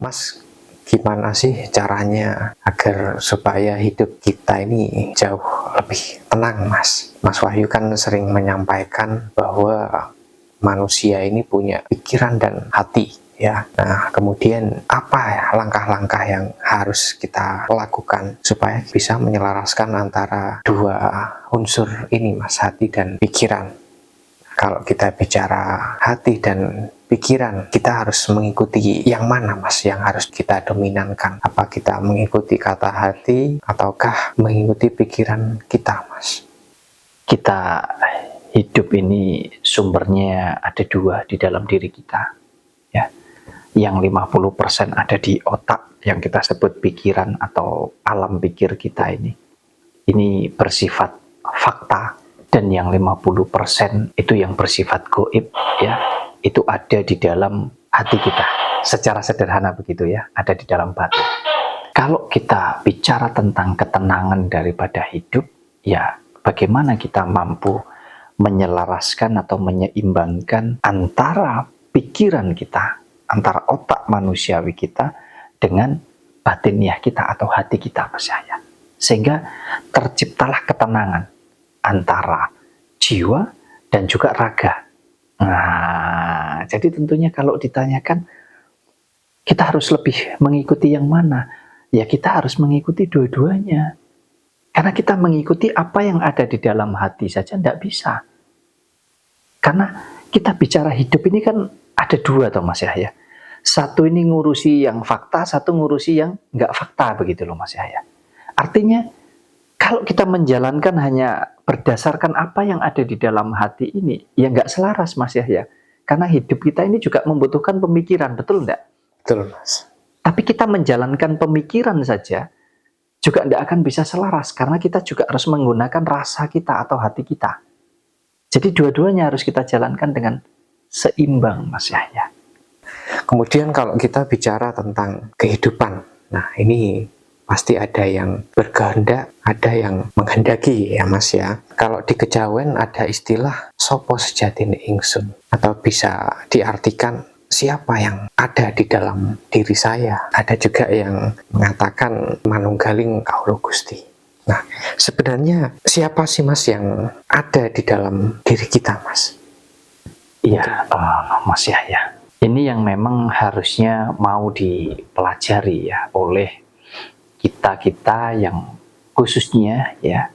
Mas, gimana sih caranya agar supaya hidup kita ini jauh lebih tenang, Mas? Mas Wahyu kan sering menyampaikan bahwa manusia ini punya pikiran dan hati, ya. Nah, kemudian apa ya langkah-langkah yang harus kita lakukan supaya bisa menyelaraskan antara dua unsur ini, Mas, hati dan pikiran? Kalau kita bicara hati dan pikiran, kita harus mengikuti yang mana, Mas, yang harus kita dominankan? Apa kita mengikuti kata hati ataukah mengikuti pikiran kita, Mas? Kita hidup ini sumbernya ada dua di dalam diri kita, ya. Yang 50% ada di otak yang kita sebut pikiran atau alam pikir kita ini. Ini bersifat fakta, dan yang 50% itu yang bersifat goib, ya. Itu ada di dalam hati kita. Secara sederhana begitu, ya, ada di dalam batin. Kalau kita bicara tentang ketenangan daripada hidup, ya bagaimana kita mampu menyelaraskan atau menyeimbangkan antara pikiran kita, antara otak manusiawi kita dengan batiniah kita atau hati kita, percaya. Sehingga terciptalah ketenangan antara jiwa dan juga raga. Nah, jadi tentunya kalau ditanyakan kita harus lebih mengikuti yang mana? Ya kita harus mengikuti dua-duanya. Karena kita mengikuti apa yang ada di dalam hati saja tidak bisa. Karena kita bicara hidup ini kan ada dua toh Mas Yahya. Satu ini ngurusi yang fakta, satu ngurusi yang nggak fakta, begitu loh Mas Yahya. Artinya kalau kita menjalankan hanya berdasarkan apa yang ada di dalam hati ini, ya nggak selaras Mas Yahya. Karena hidup kita ini juga membutuhkan pemikiran, betul nggak? Betul, Mas. Tapi kita menjalankan pemikiran saja juga tidak akan bisa selaras, karena kita juga harus menggunakan rasa kita atau hati kita. Jadi dua-duanya harus kita jalankan dengan seimbang, Mas Yahya. Kemudian kalau kita bicara tentang kehidupan, nah ini pasti ada yang berkehendak, ada yang menghendaki, ya Mas ya. Kalau di kejawen ada istilah sopo sejatine ingsun, atau bisa diartikan siapa yang ada di dalam diri saya. Ada juga yang mengatakan manunggaling kaulo Gusti. Nah, sebenarnya siapa sih Mas yang ada di dalam diri kita, Mas? Iya, Mas Yahya. Ini yang memang harusnya mau dipelajari ya oleh kita yang khususnya ya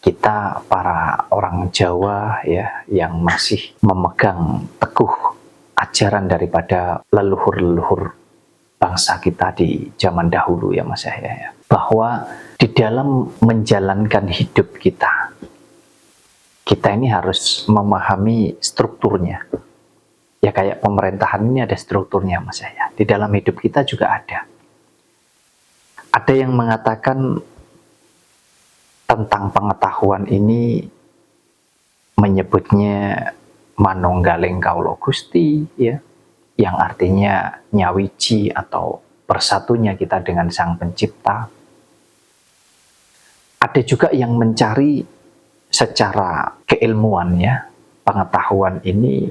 kita para orang Jawa ya yang masih memegang teguh ajaran daripada leluhur-leluhur bangsa kita di zaman dahulu ya Mas Yahya ya. Bahwa di dalam menjalankan hidup kita ini harus memahami strukturnya. Ya kayak pemerintahan ini ada strukturnya Mas Yahya. Di dalam hidup kita juga ada. Ada yang mengatakan tentang pengetahuan ini menyebutnya manunggaling kaulo Gusti ya, yang artinya nyawiji atau bersatunya kita dengan Sang Pencipta. Ada juga yang mencari secara keilmuan ya, pengetahuan ini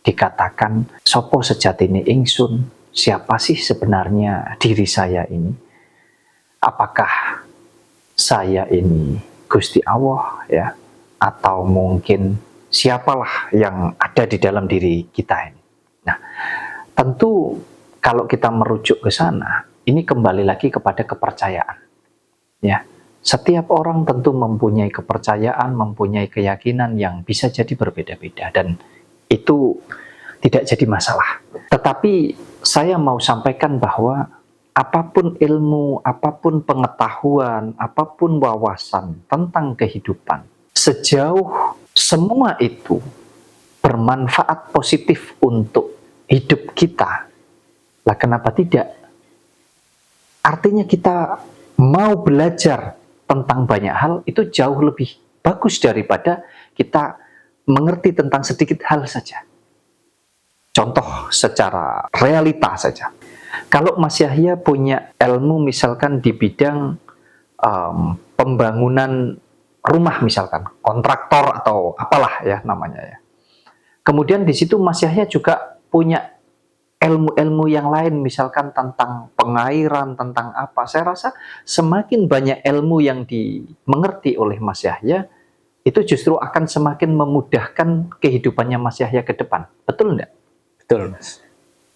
dikatakan sopo sejatine ingsun, siapa sih sebenarnya diri saya ini? Apakah saya ini Gusti Allah ya, atau mungkin siapalah yang ada di dalam diri kita ini. Nah, tentu kalau kita merujuk ke sana, ini kembali lagi kepada kepercayaan. Ya, setiap orang tentu mempunyai kepercayaan, mempunyai keyakinan yang bisa jadi berbeda-beda dan itu tidak jadi masalah. Tetapi saya mau sampaikan bahwa apapun ilmu, apapun pengetahuan, apapun wawasan tentang kehidupan, sejauh semua itu bermanfaat positif untuk hidup kita, lah kenapa tidak? Artinya kita mau belajar tentang banyak hal itu jauh lebih bagus daripada kita mengerti tentang sedikit hal saja. Contoh secara realita saja. Kalau Mas Yahya punya ilmu misalkan di bidang pembangunan rumah misalkan, kontraktor atau apalah ya namanya ya. Kemudian di situ Mas Yahya juga punya ilmu-ilmu yang lain, misalkan tentang pengairan, tentang apa, saya rasa semakin banyak ilmu yang dimengerti oleh Mas Yahya, itu justru akan semakin memudahkan kehidupannya Mas Yahya ke depan. Betul enggak? Betul, Mas.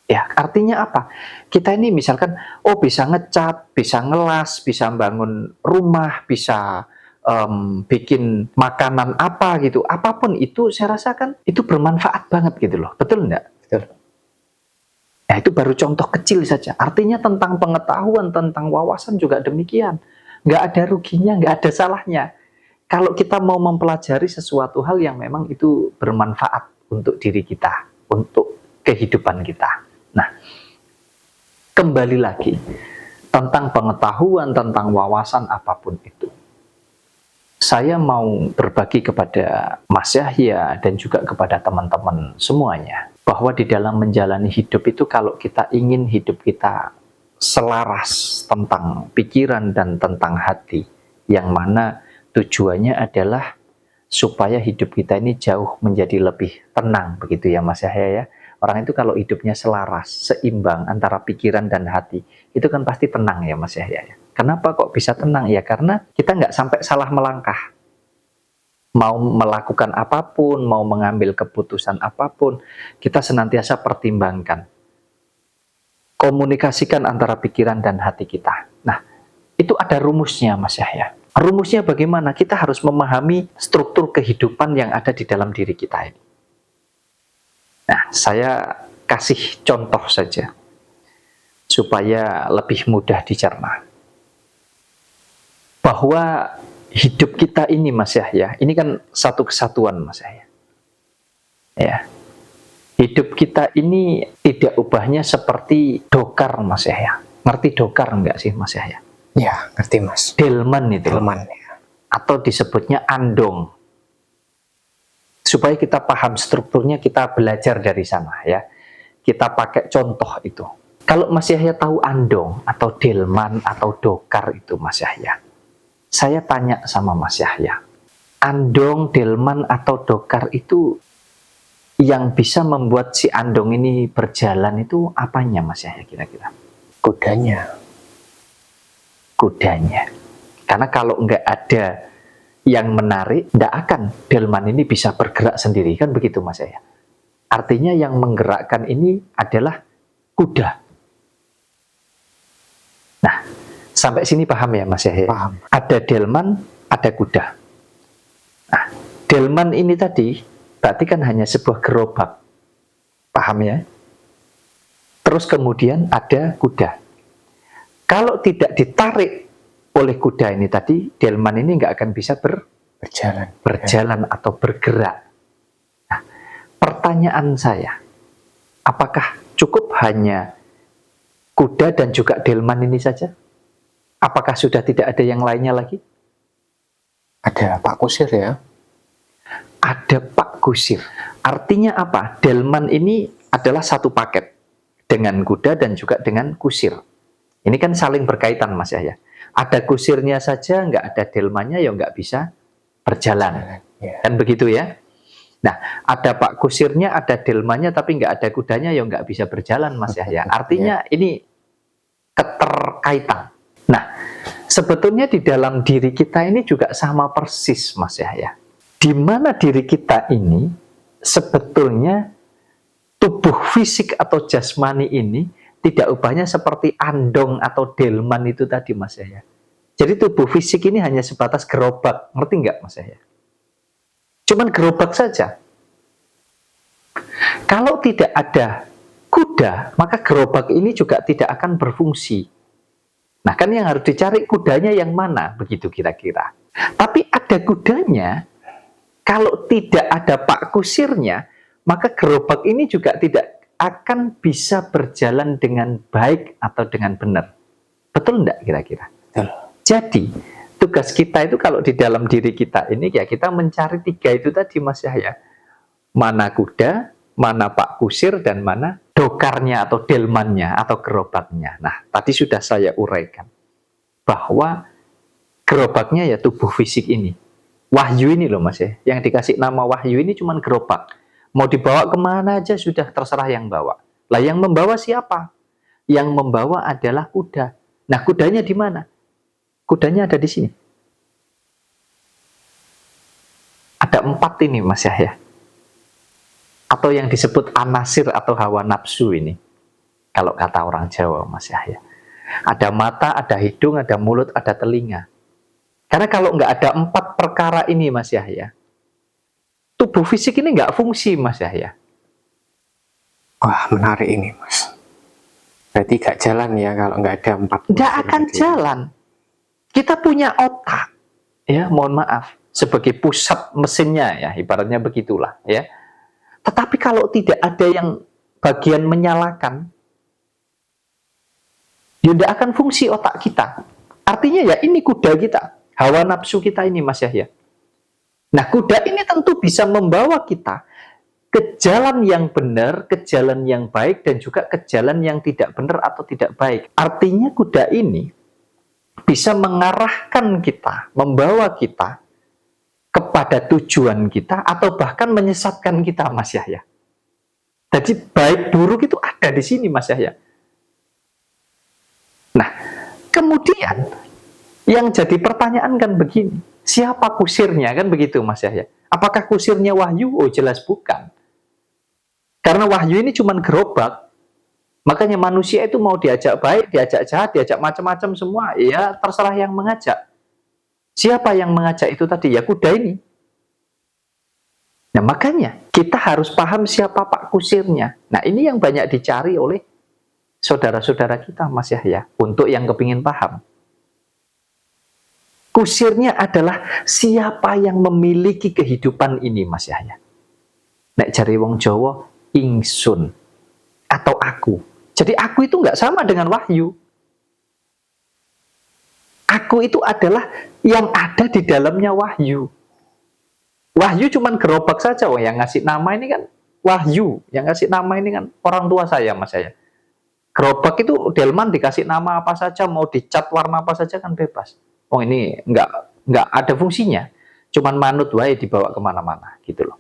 Ya, artinya apa? Kita ini misalkan, bisa ngecat, bisa ngelas, bisa bangun rumah, bisa bikin makanan apa gitu. Apapun itu saya rasakan itu bermanfaat banget gitu loh. Betul enggak? Betul. Nah, itu baru contoh kecil saja. Artinya tentang pengetahuan, tentang wawasan juga demikian. Nggak ada ruginya, nggak ada salahnya. Kalau kita mau mempelajari sesuatu hal yang memang itu bermanfaat untuk diri kita, untuk kehidupan kita. Nah, kembali lagi, tentang pengetahuan, tentang wawasan apapun itu. Saya mau berbagi kepada Mas Yahya dan juga kepada teman-teman semuanya, bahwa di dalam menjalani hidup itu kalau kita ingin hidup kita selaras tentang pikiran dan tentang hati, yang mana tujuannya adalah supaya hidup kita ini jauh menjadi lebih tenang, begitu ya Mas Yahya ya. Orang itu kalau hidupnya selaras, seimbang antara pikiran dan hati, itu kan pasti tenang ya Mas Yahya ya. Kenapa kok bisa tenang? Ya karena kita nggak sampai salah melangkah. Mau melakukan apapun, mau mengambil keputusan apapun, kita senantiasa pertimbangkan. Komunikasikan antara pikiran dan hati kita. Nah, itu ada rumusnya Mas Yahya. Rumusnya bagaimana? Kita harus memahami struktur kehidupan yang ada di dalam diri kita ini. Nah, saya kasih contoh saja, supaya lebih mudah dicerna. Bahwa hidup kita ini Mas Yahya, ini kan satu kesatuan Mas Yahya. Ya. Hidup kita ini tidak ubahnya seperti dokar Mas Yahya. Ngerti dokar enggak sih Mas Yahya? Ya, ngerti Mas. Delman itu. Delman ya. Atau disebutnya andong. Supaya kita paham strukturnya, kita belajar dari sana ya. Kita pakai contoh itu. Kalau Mas Yahya tahu andong atau delman atau dokar itu Mas Yahya, saya tanya sama Mas Yahya, andong, delman, atau dokar itu yang bisa membuat si andong ini berjalan itu apanya Mas Yahya kira-kira? Kudanya. Kudanya. Karena kalau nggak ada yang menarik, nggak akan delman ini bisa bergerak sendiri, kan begitu Mas Yahya? Artinya yang menggerakkan ini adalah kuda. Nah, sampai sini paham ya Mas Yahya? Paham. Ada delman, ada kuda. Nah, delman ini tadi berarti kan hanya sebuah gerobak. Paham ya? Terus kemudian ada kuda. Kalau tidak ditarik oleh kuda ini tadi, delman ini nggak akan bisa berjalan atau bergerak. Nah, pertanyaan saya, apakah cukup hanya kuda dan juga delman ini saja? Apakah sudah tidak ada yang lainnya lagi? Ada Pak Kusir ya? Ada Pak Kusir. Artinya apa? Delman ini adalah satu paket dengan kuda dan juga dengan kusir. Ini kan saling berkaitan Mas Yahya. Ada kusirnya saja, nggak ada delmannya, ya nggak bisa berjalan. Ya. Kan begitu ya? Nah, ada Pak Kusirnya, ada delmannya, tapi nggak ada kudanya, ya nggak bisa berjalan Mas Yahya. Artinya ini keterkaitan. Nah, sebetulnya di dalam diri kita ini juga sama persis Mas Yahya. Di mana diri kita ini sebetulnya tubuh fisik atau jasmani ini tidak ubahnya seperti andong atau delman itu tadi Mas Yahya. Jadi tubuh fisik ini hanya sebatas gerobak, ngerti nggak Mas Yahya? Cuman gerobak saja. Kalau tidak ada kuda, maka gerobak ini juga tidak akan berfungsi. Nah, kan yang harus dicari kudanya yang mana, begitu kira-kira. Tapi ada kudanya, kalau tidak ada Pak Kusirnya, maka gerobak ini juga tidak akan bisa berjalan dengan baik atau dengan benar. Betul enggak kira-kira? Betul. Jadi, tugas kita itu kalau di dalam diri kita ini, ya kita mencari tiga itu tadi Mas Yahya. Mana kuda, mana Pak Kusir, dan mana dokarnya atau delmannya atau gerobaknya. Nah, tadi sudah saya uraikan bahwa gerobaknya ya tubuh fisik ini. Wahyu ini loh Mas ya, yang dikasih nama wahyu ini cuman gerobak. Mau dibawa kemana aja sudah terserah yang bawa. Lah yang membawa siapa? Yang membawa adalah kuda. Nah, kudanya di mana? Kudanya ada di sini. Ada 4 ini Mas Yahya. Atau yang disebut anasir atau hawa nafsu ini. Kalau kata orang Jawa Mas Yahya. Ada mata, ada hidung, ada mulut, ada telinga. Karena kalau nggak ada 4 perkara ini Mas Yahya, tubuh fisik ini nggak fungsi Mas Yahya. Wah, menarik ini Mas. Berarti gak jalan ya kalau nggak ada 4 Nggak unsur akan tadi. jalan. Kita punya otak, ya mohon maaf, sebagai pusat mesinnya ya, ibaratnya begitulah ya. Tetapi kalau tidak ada yang bagian menyalakan, ya tidak akan fungsi otak kita. Artinya ya ini kuda kita, hawa nafsu kita ini Mas Yahya. Nah, kuda ini tentu bisa membawa kita ke jalan yang benar, ke jalan yang baik, dan juga ke jalan yang tidak benar atau tidak baik. Artinya kuda ini bisa mengarahkan kita, membawa kita kepada tujuan kita, atau bahkan menyesatkan kita Mas Yahya. Jadi baik buruk itu ada di sini Mas Yahya. Nah, kemudian yang jadi pertanyaan kan begini, siapa kusirnya kan begitu Mas Yahya? Apakah kusirnya wahyu? Oh jelas bukan. Karena wahyu ini cuma gerobak. Makanya manusia itu mau diajak baik, diajak jahat, diajak macam-macam semua, ya terserah yang mengajak. Siapa yang mengajak itu tadi? Ya kuda ini. Nah makanya kita harus paham siapa Pak kusirnya. Nah ini yang banyak dicari oleh saudara-saudara kita Mas Yahya, untuk yang kepingin paham. Kusirnya adalah siapa yang memiliki kehidupan ini Mas Yahya. Nek jari wong Jawa, ingsun atau aku. Jadi aku itu nggak sama dengan wahyu. Aku itu adalah yang ada di dalamnya wahyu. Wahyu cuman gerobak saja. Oh, yang ngasih nama ini kan wahyu. Yang ngasih nama ini kan orang tua saya Mas Yahya. Gerobak itu delman dikasih nama apa saja, mau dicat warna apa saja kan bebas. Oh ini nggak ada fungsinya, cuman manut wae dibawa kemana-mana gitu loh.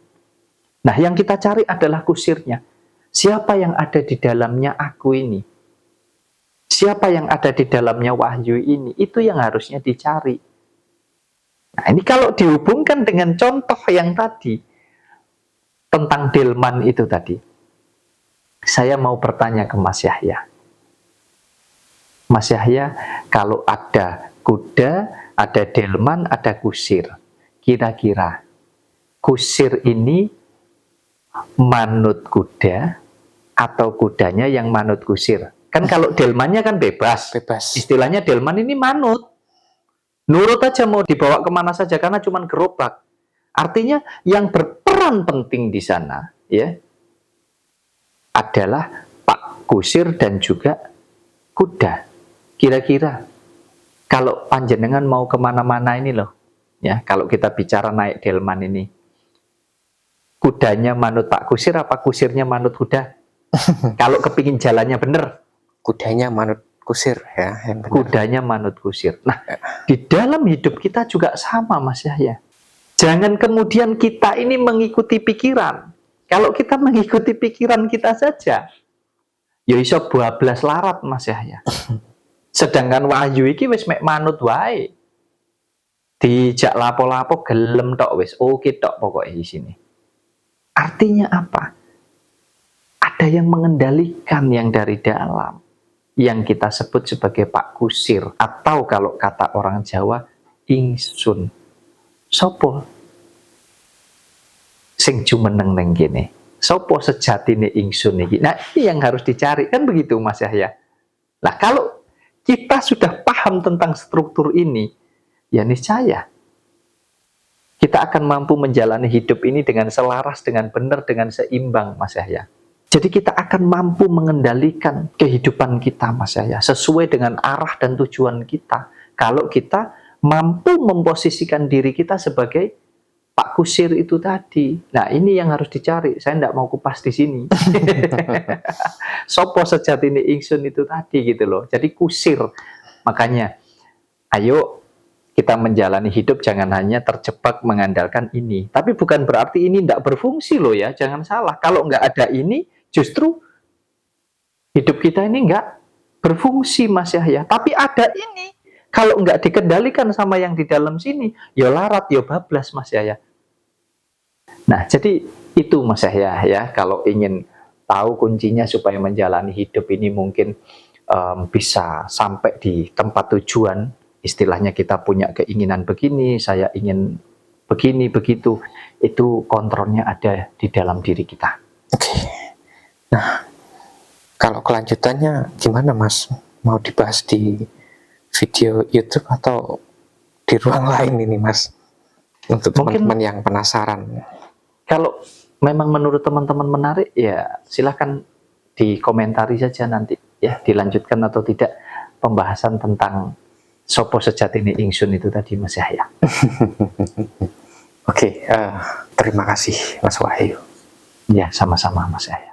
Nah yang kita cari adalah kusirnya. Siapa yang ada di dalamnya aku ini? Siapa yang ada di dalamnya wahyu ini? Itu yang harusnya dicari. Nah ini kalau dihubungkan dengan contoh yang tadi tentang delman itu tadi, saya mau bertanya ke Mas Yahya. Mas Yahya, kalau ada kuda, ada delman, ada kusir, kira-kira kusir ini manut kuda atau kudanya yang manut kusir? Kan kalau delmannya kan bebas. Bebas. Istilahnya delman ini manut. Nurut aja mau dibawa kemana saja karena cuma gerobak. Artinya yang berperan penting di sana ya adalah Pak Kusir dan juga kuda. Kira-kira kalau panjenengan mau kemana-mana ini loh, ya kalau kita bicara naik delman ini, kudanya manut Pak Kusir apa kusirnya manut kuda? Kalau kepingin jalannya bener, Kudanya manut kusir ya. Yang benar. kudanya manut kusir. Nah, di dalam hidup kita juga sama Mas Yahya. Jangan kemudian kita ini mengikuti pikiran. Kalau kita mengikuti pikiran kita saja, ya iso 12 larat Mas Yahya. Sedangkan wahyu iki wis mek manut wae. Dijak lapo-lapo gelem tok wis oke tok pokoknya di sini. Artinya apa? Ada yang mengendalikan yang dari dalam, yang kita sebut sebagai Pak Kusir, atau kalau kata orang Jawa ingsun. Sopo sing jumeneng neng gini? Sopo sejatine ingsun iki? Nah, ini yang harus dicari kan begitu Mas Yahya. Nah, kalau kita sudah paham tentang struktur ini, ya niscaya kita akan mampu menjalani hidup ini dengan selaras, dengan benar, dengan seimbang Mas Yahya. Jadi kita akan mampu mengendalikan kehidupan kita Mas Yahya sesuai dengan arah dan tujuan kita. Kalau kita mampu memposisikan diri kita sebagai Pak Kusir itu tadi. Nah ini yang harus dicari. Saya tidak mau kupas di sini. Sopo sejatine ingsun itu tadi gitu loh. Jadi kusir. Makanya ayo kita menjalani hidup jangan hanya terjebak mengandalkan ini. Tapi bukan berarti ini tidak berfungsi loh ya. Jangan salah. Kalau nggak ada ini justru hidup kita ini nggak berfungsi Mas Yahya. Tapi ada ini, kalau nggak dikendalikan sama yang di dalam sini, ya larat, ya bablas Mas Yahya. Nah, jadi itu Mas Yahya ya, kalau ingin tahu kuncinya supaya menjalani hidup ini mungkin bisa sampai di tempat tujuan, istilahnya kita punya keinginan begini, saya ingin begini, begitu, itu kontrolnya ada di dalam diri kita. Oke. Nah, kalau kelanjutannya gimana Mas? Mau dibahas di video YouTube atau di ruang lain ini Mas? Untuk Mungkin teman-teman yang penasaran. kalau memang menurut teman-teman menarik, ya silahkan dikomentari saja nanti ya, dilanjutkan atau tidak pembahasan tentang sopo sejatine ingsun itu tadi Mas Yahya. Oke, terima kasih Mas Wahyu. Ya, sama-sama Mas Yahya.